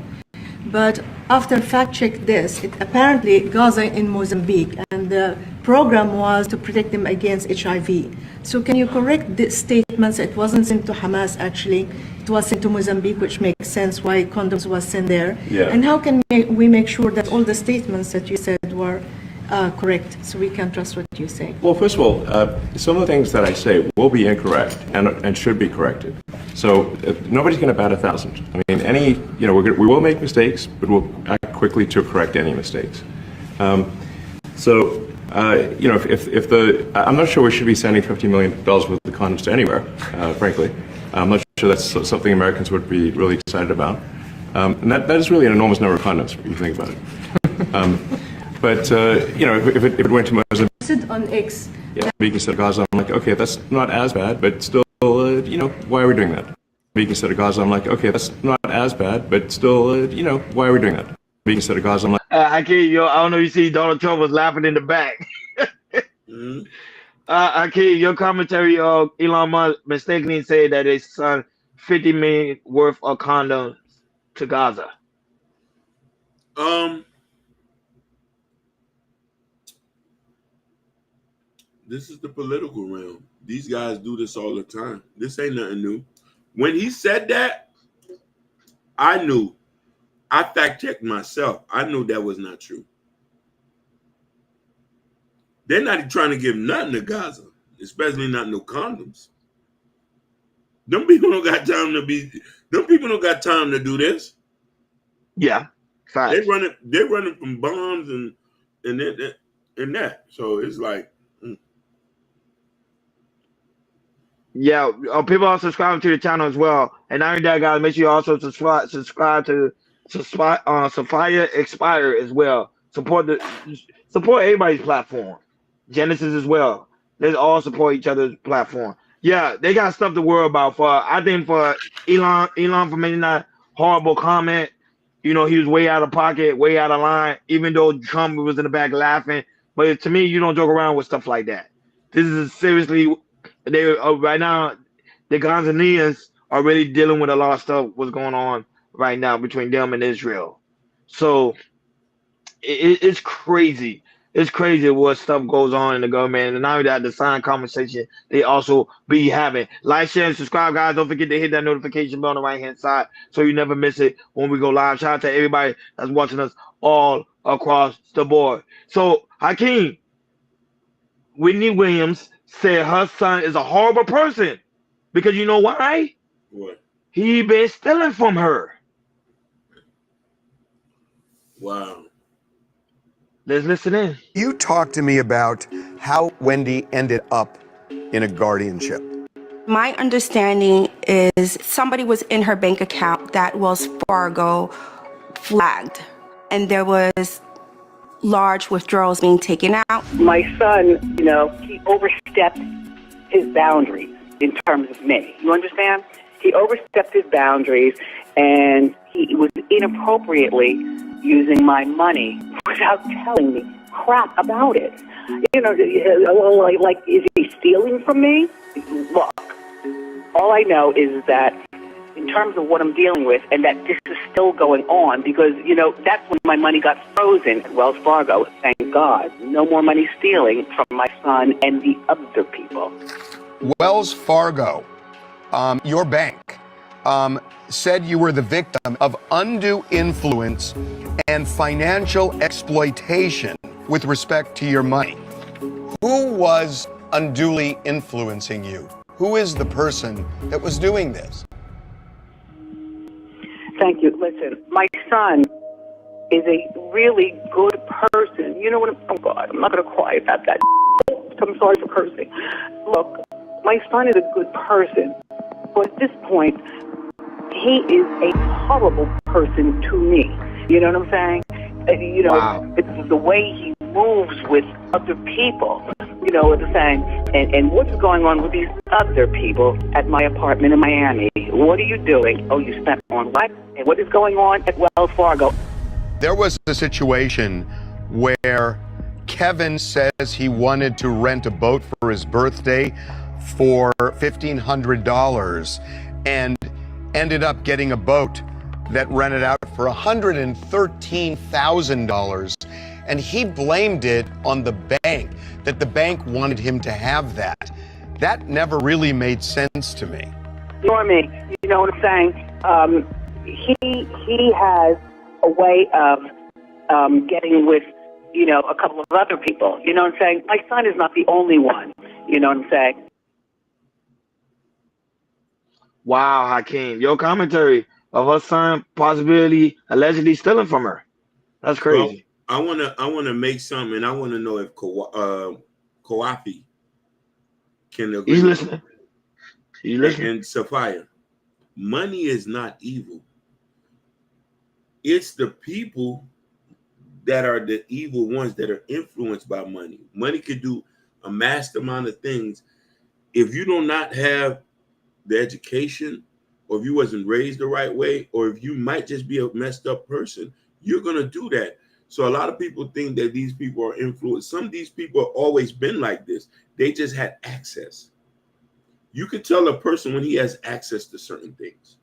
But after fact-check this, apparently Gaza in Mozambique, and the program was to protect them against HIV. So can you correct the statements? It wasn't sent to Hamas, actually. It was sent to Mozambique, which makes sense why condoms was sent there. Yeah. And how can we make sure that all the statements that you said were correct, so we can trust what you say? Well, first of all, some of the things that I say will be incorrect and should be corrected. So nobody's going to bat 1,000. I mean, we will make mistakes, but we'll act quickly to correct any mistakes. I'm not sure we should be sending $50 million worth of condoms to anywhere, frankly. I'm not sure that's something Americans would be really excited about. And that is really an enormous number of condoms, if you think about it. If it went to Mozambique, Sit on X. instead of Gaza, I'm like, okay, that's not as bad, but still, why are we doing that? Instead of Gaza, I'm like, okay, that's not as bad, but still, why are we doing that? Instead of Gaza, I'm like, I don't know. You see, Donald Trump was laughing in the back. Your commentary. Elon Musk mistakenly said that they sent $50 million worth of condoms to Gaza. This is the political realm. These guys do this all the time. This ain't nothing new. When he said that, I knew. I fact-checked myself. I knew that was not true. They're not trying to give nothing to Gaza, especially not no condoms. Them people don't got time to do this. Yeah. Facts. They're running from bombs and that. So it's like, Yeah, people are subscribing to the channel as well. And not only that, guys, make sure you also subscribe to Sophia Expire as well. Support everybody's platform. Genesis as well. Let's all support each other's platform. Yeah, they got stuff to worry about. I think for Elon for making that horrible comment, he was way out of pocket, way out of line, even though Trump was in the back laughing. But to me, you don't joke around with stuff like that. This is seriously, right now, the Ghanaians are really dealing with a lot of stuff what's going on right now between them and Israel. So it's crazy. It's crazy what stuff goes on in the government. And now that the silent conversation they also be having. Like, share, and subscribe, guys. Don't forget to hit that notification bell on the right-hand side so you never miss it when we go live. Shout out to everybody that's watching us all across the board. So, Hakeem, Whitney Williams said her son is a horrible person. Because you know why? What? He been stealing from her. Wow. Let's listen in. You talk to me about how Wendy ended up in a guardianship. My understanding is somebody was in her bank account that Wells Fargo flagged, and there was large withdrawals being taken out. My son, he overstepped his boundaries in terms of me. You understand? He overstepped his boundaries, and he was inappropriately using my money without telling me crap about it. Like, is he stealing from me? Look, all I know is that in terms of what I'm dealing with, and that this is still going on, because, that's when my money got frozen at Wells Fargo. Thank God. No more money stealing from my son and the other people. Wells Fargo, your bank, said you were the victim of undue influence and financial exploitation with respect to your money. Who was unduly influencing you? Who is the person that was doing this? Thank you. Listen, my son is a really good person. You know what? Oh, God, I'm not going to cry about that. I'm sorry for cursing. Look, my son is a good person. But at this point, he is a horrible person to me. You know what I'm saying? Wow. It's the way he moves with other people. You know what I'm saying? And what's going on with these other people at my apartment in Miami? What are you doing? Oh, you spent on what? And what is going on at Wells Fargo? There was a situation where Kevin says he wanted to rent a boat for his birthday for $1,500, and ended up getting a boat that rented out for $113,000, and he blamed it on the bank, that the bank wanted him to have that. That never really made sense to me. Normie, you know what I'm saying? He has a way of getting with, you know, a couple of other people. You know what I'm saying? My son is not the only one. You know what I'm saying? Wow, Hakeem, your commentary of her son possibly allegedly stealing from her. That's crazy. Well, I wanna make something, and I wanna know if Koafi can agree. He's listening. He's listening. And Sophia, money is not evil. It's the people that are the evil ones that are influenced by money. Money could do a massive amount of things. If you do not have the education, or if you wasn't raised the right way, or if you might just be a messed up person, you're going to do that. So a lot of people think that these people are influenced. Some of these people have always been like this. They just had access. You can tell a person when he has access to certain things.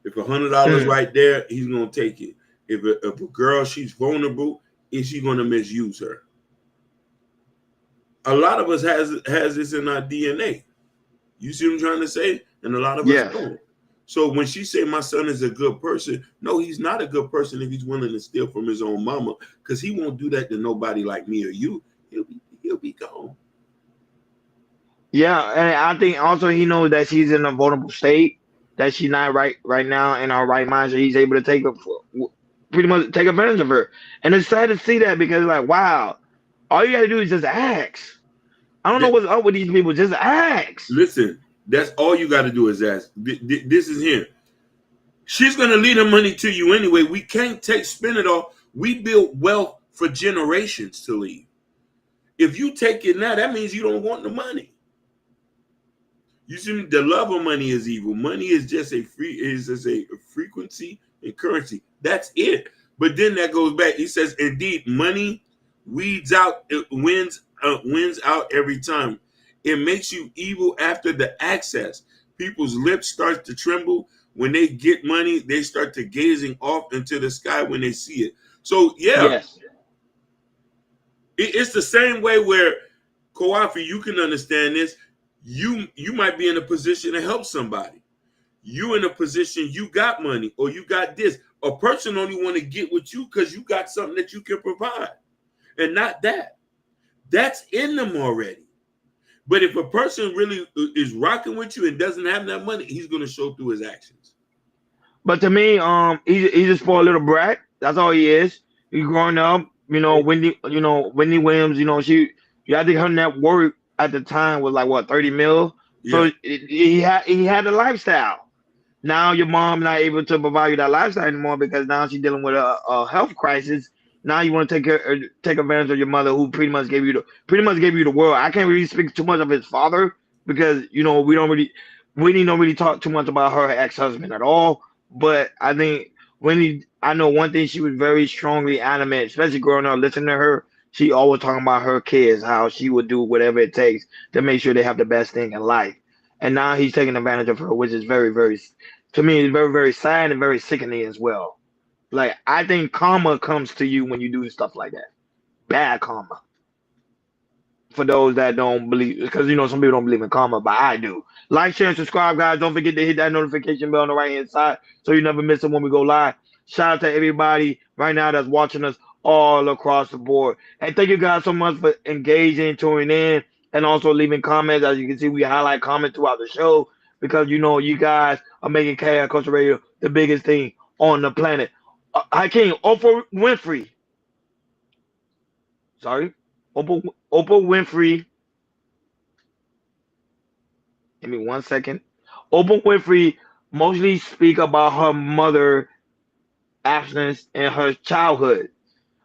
If $100 right there, he's going to take it. If a girl, she's vulnerable, is she going to misuse her? A lot of us has this in our DNA. You see what I'm trying to say? And a lot of us don't. So when she say my son is a good person, no, he's not a good person if he's willing to steal from his own mama, because he won't do that to nobody like me or you. He'll be gone. Yeah, and I think also he knows that she's in a vulnerable state, that she's not right now in her right mind, so he's able to pretty much take advantage of her. And it's sad to see that, because like, wow, all you gotta do is just ask. I don't know what's up with these people. Just ask. Listen, that's all you got to do is ask. This is him. She's gonna leave her money to you anyway. We can't spend it all. We build wealth for generations to leave. If you take it now, that means you don't want the money. You see, the love of money is evil. Money is just a frequency and currency. That's it. But then that goes back. He says, indeed, money wins out every time. It makes you evil after the access. People's lips start to tremble when they get money. They start to gazing off into the sky when they see it. So yes. It's the same way where, Koafi, you can understand this. You might be in a position to help somebody. You in a position, you got money or you got this. A person only want to get with you because you got something that you can provide, and not that. That's in them already. But if a person really is rocking with you and doesn't have that money, he's going to show through his actions. But to me, he's a spoiled little brat. That's all he is. He's growing up. Wendy Williams. I think her net worth at the time was like what, 30 mil. Yeah. So he had a lifestyle. Now your mom not able to provide you that lifestyle anymore because now she's dealing with a health crisis. Now you want to take advantage of your mother, who pretty much gave you the world. I can't really speak too much of his father because we don't really talk too much about her ex-husband at all. But I think I know one thing, she was very strongly adamant, especially growing up, listening to her. She always talking about her kids, how she would do whatever it takes to make sure they have the best thing in life. And now he's taking advantage of her, which is very, very, to me, it's very, very sad and very sickening as well. Like, I think karma comes to you when you do stuff like that. Bad karma. For those that don't believe, because some people don't believe in karma, but I do. Like, share, and subscribe, guys. Don't forget to hit that notification bell on the right-hand side so you never miss it when we go live. Shout out to everybody right now that's watching us all across the board. And thank you guys so much for engaging, tuning in, and also leaving comments. As you can see, we highlight comments throughout the show because you guys are making Chaosculturadio the biggest thing on the planet. Hakeem, Oprah Winfrey. Sorry. Oprah Winfrey. Give me 1 second. Oprah Winfrey mostly speak about her mother absence and her childhood.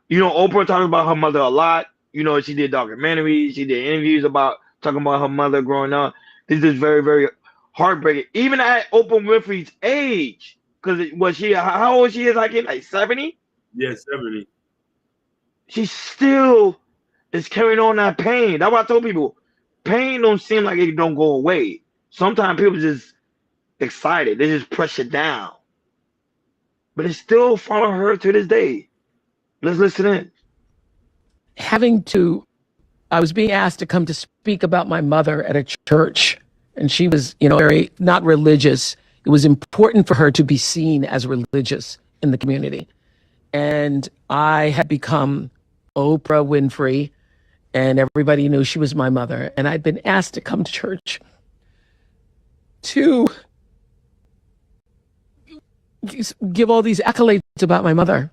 Oprah talks about her mother a lot. She did documentaries, she did interviews about talking about her mother growing up. This is very, very heartbreaking. Even at Oprah Winfrey's age, because how old she is, like 70? Yeah, 70. She still is carrying on that pain. That's why I told people, pain don't seem like it don't go away. Sometimes people just excited. They just press it down. But it's still following her to this day. Let's listen in. I was being asked to come to speak about my mother at a church, and she was, very not religious. It was important for her to be seen as religious in the community. And I had become Oprah Winfrey, and everybody knew she was my mother. And I'd been asked to come to church to give all these accolades about my mother.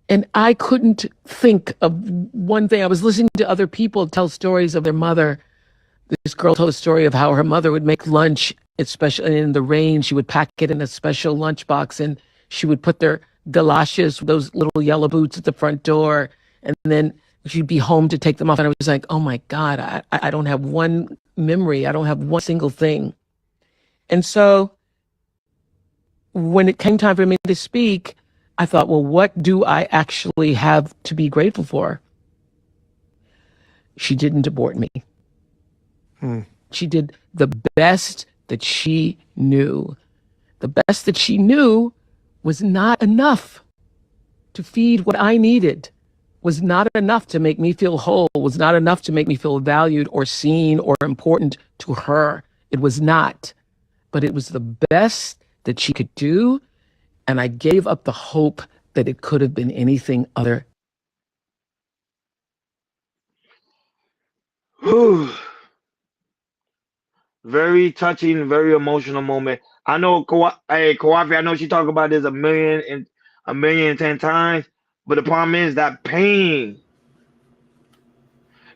And I couldn't think of one thing. I was listening to other people tell stories of their mother. This girl told a story of how her mother would make lunch, especially in the rain. She would pack it in a special lunchbox, and she would put their galoshes, those little yellow boots, at the front door. And then she'd be home to take them off. And I was like, oh my God, I don't have one memory. I don't have one single thing. And so when it came time for me to speak, I thought, well, what do I actually have to be grateful for? She didn't abort me. She did the best that she knew. The best that she knew was not enough to feed what I needed, was not enough to make me feel whole, was not enough to make me feel valued or seen or important to her. It was not. But it was the best that she could do. And I gave up the hope that it could have been anything other. Very touching, very emotional moment. I know, Kawafi, I know she talked about this a million and 10 times, but the problem is that pain,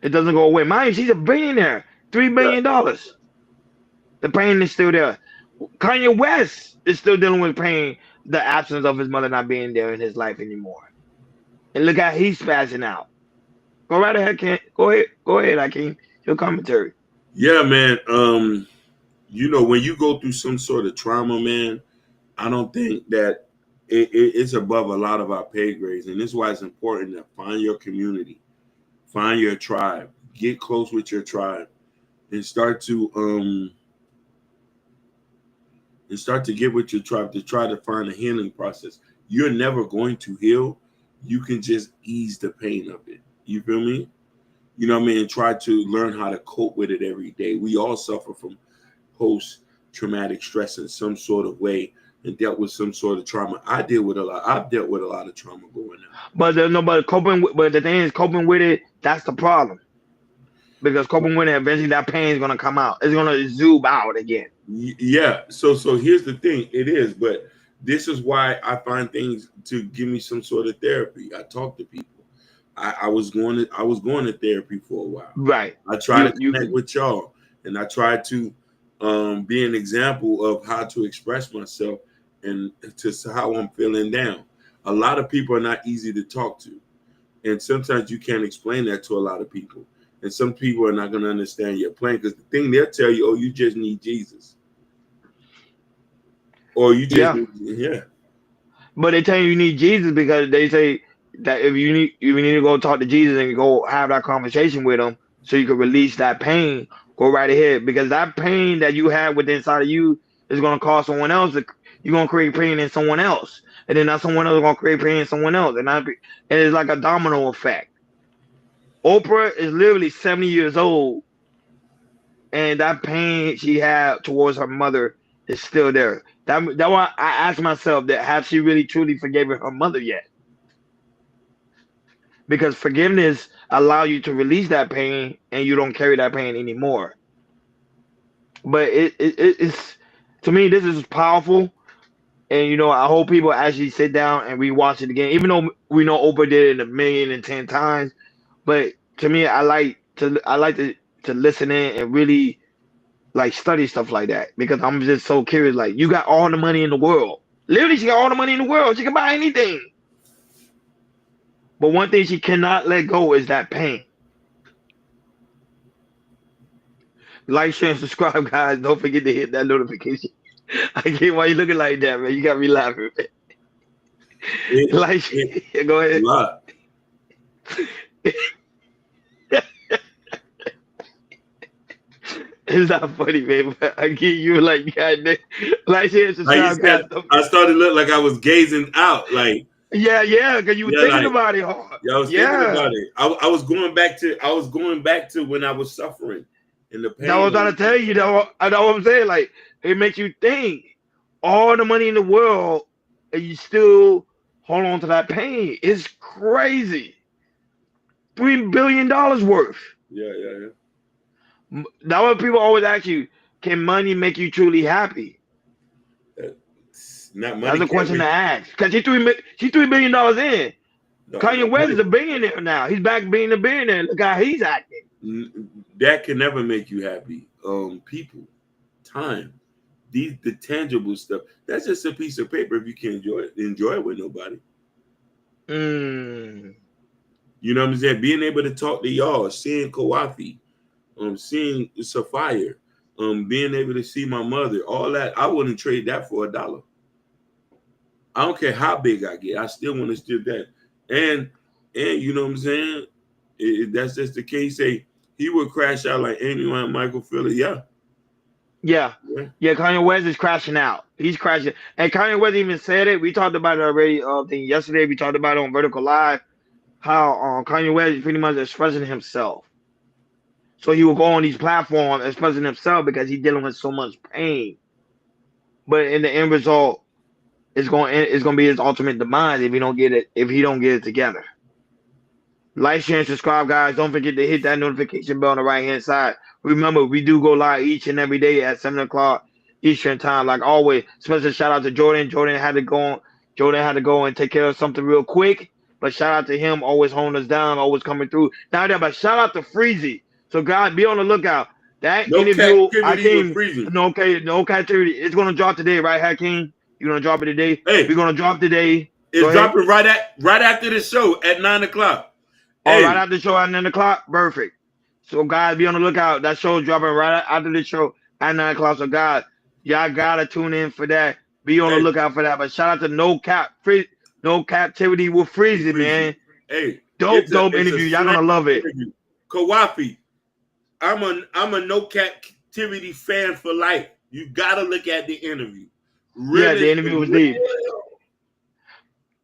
it doesn't go away. Mind you, she's a billionaire, $3 billion. The pain is still there. Kanye West is still dealing with pain, the absence of his mother not being there in his life anymore. And look how he's spazzing out. Go right ahead, Ken. Go ahead, Hakeem. Your commentary. Yeah, man. When you go through some sort of trauma, man, I don't think that it's above a lot of our pay grades. And this is why it's important to find your community, find your tribe, get close with your tribe, and start to get with your tribe to try to find a healing process. You're never going to heal. You can just ease the pain of it. You feel me? You know what I mean? And try to learn how to cope with it every day. We all suffer from post-traumatic stress in some sort of way and dealt with some sort of trauma. I've dealt with a lot of trauma growing up. But the thing is, coping with it, that's the problem. Because coping with it, eventually that pain is gonna come out. It's gonna zoom out again. Yeah. So here's the thing. It is, but this is why I find things to give me some sort of therapy. I talk to people. I was going to therapy for a while. Right. I try to connect with y'all, and I try to be an example of how to express myself and to how I'm feeling down. A lot of people are not easy to talk to, and sometimes you can't explain that to a lot of people. And some people are not going to understand your plan because the thing they'll tell you, oh, you just need Jesus. Or you just need. But they tell you need Jesus because they say that if you need to go talk to Jesus and go have that conversation with him so you can release that pain, go right ahead. Because that pain that you have within inside of you is going to cause someone else. You're going to create pain in someone else. And then that someone else is going to create pain in someone else. And it's like a domino effect. Oprah is literally 70 years old. And that pain she had towards her mother is still there. That's why I asked myself that have she really truly forgiven her mother yet? Because forgiveness allows you to release that pain and you don't carry that pain anymore. But it's to me, this is powerful. And I hope people actually sit down and rewatch it again, even though we know Oprah did it 1,010 times. But to me, I like to listen in and really like study stuff like that because I'm just so curious. Like, you got all the money in the world. Literally, she got all the money in the world. She can buy anything. But one thing she cannot let go is that pain. Like, share, and subscribe, guys. Don't forget to hit that notification. I can't. Why you looking like that, man? You got me laughing, man. Go ahead. It's not funny, man. But I get you like God, like share, Like you subscribe, said, guys. I started to look like I was gazing out, like Yeah, because you were thinking like about it hard. I was thinking about it. I was going back to when I was suffering in the That was pain. trying to tell you. I know what I'm saying. Like it makes you think all the money in the world, and you still hold on to that pain. It's crazy. $3 billion worth. Yeah. That's what people always ask you. Can money make you truly happy? Not money. That's a question to ask. Because she $3 billion in. No, Kanye West is a billionaire now. He's back being a billionaire. Look how he's acting. That can never make you happy. People, time, the tangible stuff. That's just a piece of paper if you can't enjoy it with nobody. You know what I'm saying? Being able to talk to y'all, seeing Kawafi, seeing Sapphire, being able to see my mother, all that, I wouldn't trade that for $1. I don't care how big I get, I still want to still that. And you know what I'm saying? That's just the case. Say he would crash out like Amy and Michael Phillips. Yeah. Kanye West is crashing out. He's crashing, and Kanye West even said it. We talked about it already. Yesterday we talked about it on Vertical Live. How Kanye West is pretty much expressing himself. So he will go on these platforms expressing himself because he's dealing with so much pain. But in the end result, it's going to be his ultimate demise if he don't get it together. Like, share, and subscribe, guys. Don't forget to hit that notification bell on the right-hand side. Remember, we do go live each and every day at 7 o'clock Eastern time, like always. Special shout out to Jordan. Jordan had to go and take care of something real quick. But shout out to him, always holding us down, always coming through. But shout out to Freezy. So, guys, be on the lookout. That interview, no captivity. It's going to drop today, right, Hakeem? You're going to drop it today? Hey, we're going to drop today. It's dropping right after the show at 9 o'clock. Right after the show at 9 o'clock? Perfect. So, guys, be on the lookout. That show is dropping right after the show at 9 o'clock. So, guys, y'all got to tune in for that. Be on the lookout for that. But shout out to No Captivity with Freezy, man. Hey, dope interview. Y'all going to love it. Kawafi, I'm a No Captivity fan for life. You got to look at the interview. Really, the interview was deep.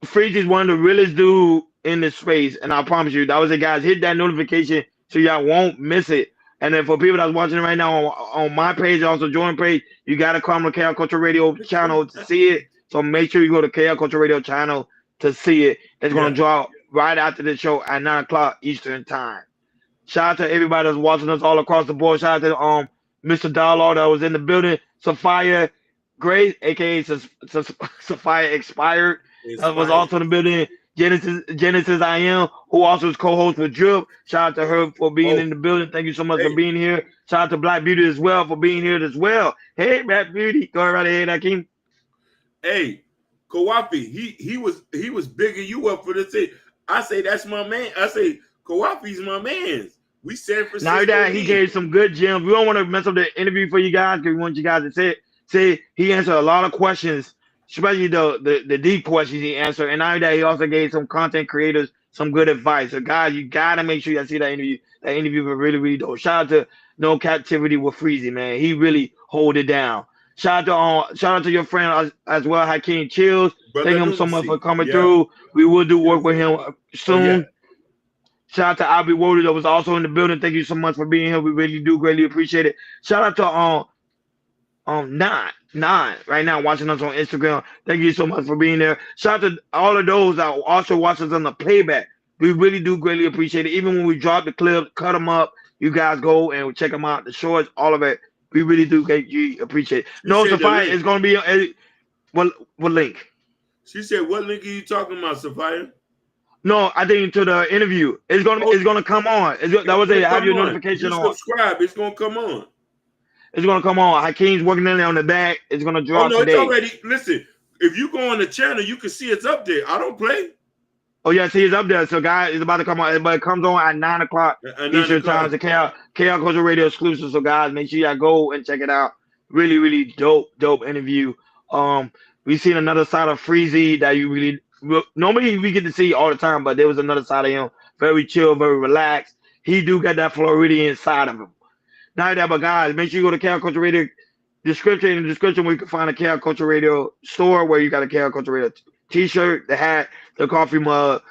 Freezy is one of the realest dudes in the space, and I promise you, that was it, guys. Hit that notification so y'all won't miss it. And then for people that's watching it right now on my page, also join page, you gotta come to Chaos Culture Radio channel to see it. So make sure you go to Chaos Culture Radio channel to see it. It's gonna drop right after the show at 9 o'clock Eastern time. Shout out to everybody that's watching us all across the board. Shout out to Mr. Dialogue that was in the building. Sophia Grace, aka Sophia Expired. That was also in the building. Genesis I Am, who also is co-host with Drip. Shout out to her for being in the building. Thank you so much for being here. Shout out to Black Beauty as well for being here as well. Hey, Black Beauty, go right ahead, Hakeem. Hey, Kawafi, he was bigging you up for this. I say that's my man. I say Kawafi's my man. We San Francisco. Now that he gave some good gems. We don't want to mess up the interview for you guys because we want you guys to say he answered a lot of questions. Especially the deep questions he answered, and now that he also gave some content creators some good advice. So guys, you gotta make sure you see that interview. That interview was really, really dope. Shout out to No Captivity with Freezy, man. He really hold it down. Shout out to your friend as well, Hakeem Chills. Thank him so much for coming through. We will do work with him soon. Shout out to Albie Woder that was also in the building. Thank you so much for being here. We really do greatly appreciate it. Shout out to Nine right now watching us on Instagram. Thank you so much for being there. Shout out to all of those that also watch us on the playback. We really do greatly appreciate it. Even when we drop the clips, cut them up, you guys go and check them out. The shorts, all of it. We really do greatly appreciate it. No, Sophia is going to be what link? She said, "What link are you talking about, Sophia?" No, I think to the interview. It's gonna come on. That was it. Have your notification on. Subscribe. It's gonna come on. It's gonna come on. Hakeem's working in there on the back. It's gonna drop today. It's already. Listen, if you go on the channel, you can see it's up there. I don't play. Oh yeah, see it's up there. So guys, it's about to come on. But it comes on at 9 o'clock Eastern time. It's a Chaos Culture Radio exclusive. So guys, make sure y'all go and check it out. Really, really dope interview. We've seen another side of Freezy that you really normally we get to see all the time, but there was another side of him. Very chill, very relaxed. He do got that Floridian side of him. Not that, but guys, make sure you go to Chaos Culture Radio description. In the description, where you can find a Chaos Culture Radio store where you got a Chaos Culture Radio t-shirt, the hat, the coffee mug,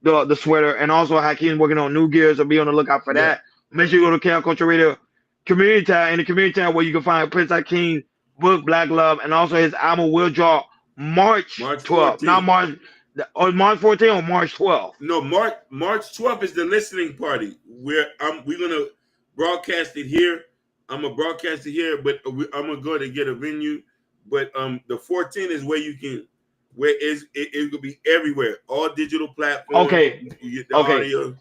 the sweater, and also Hakeem's working on new gear, so be on the lookout for that. Make sure you go to Chaos Culture Radio community tab, in the community tab where you can find Prince Hakeem's book Black Love, and also his album will drop March 12th, not March 14th or March 12th. No, March 12th is the listening party where we're gonna broadcast it here. I'm gonna broadcast it here, but I'm gonna go to get a venue. But the 14th is where you can, where it will be everywhere, all digital platforms. Okay. You get the audio.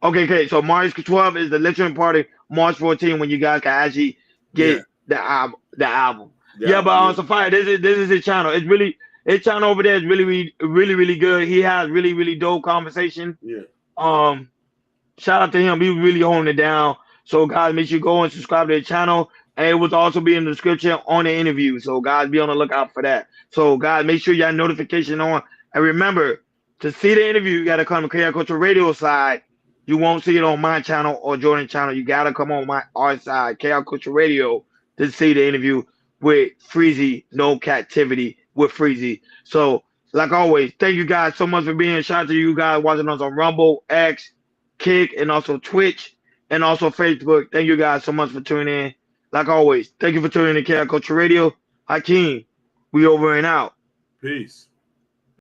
Okay. So March 12th is the listening party. March 14th when you guys can actually get the album. But Sophia, this is his channel. It's really his channel over there is really good. He has really dope conversation. Shout out to him. He was really holding it down. So guys, make sure you go and subscribe to the channel. And it will also be in the description on the interview. So guys, be on the lookout for that. So guys, make sure you have notification on. And remember, to see the interview, you got to come to Chaos Culture Radio side. You won't see it on my channel or Jordan's channel. You got to come on our side, Chaos Culture Radio, to see the interview with Freezy, No Captivity with Freezy. So like always, thank you guys so much for being. Shout out to you guys watching us on Rumble, X, Kick, and also Twitch, and also Facebook. Thank you guys so much for tuning in. Like always, thank you for tuning in to Chaos Culture Radio. Hakeem, we over and out. Peace.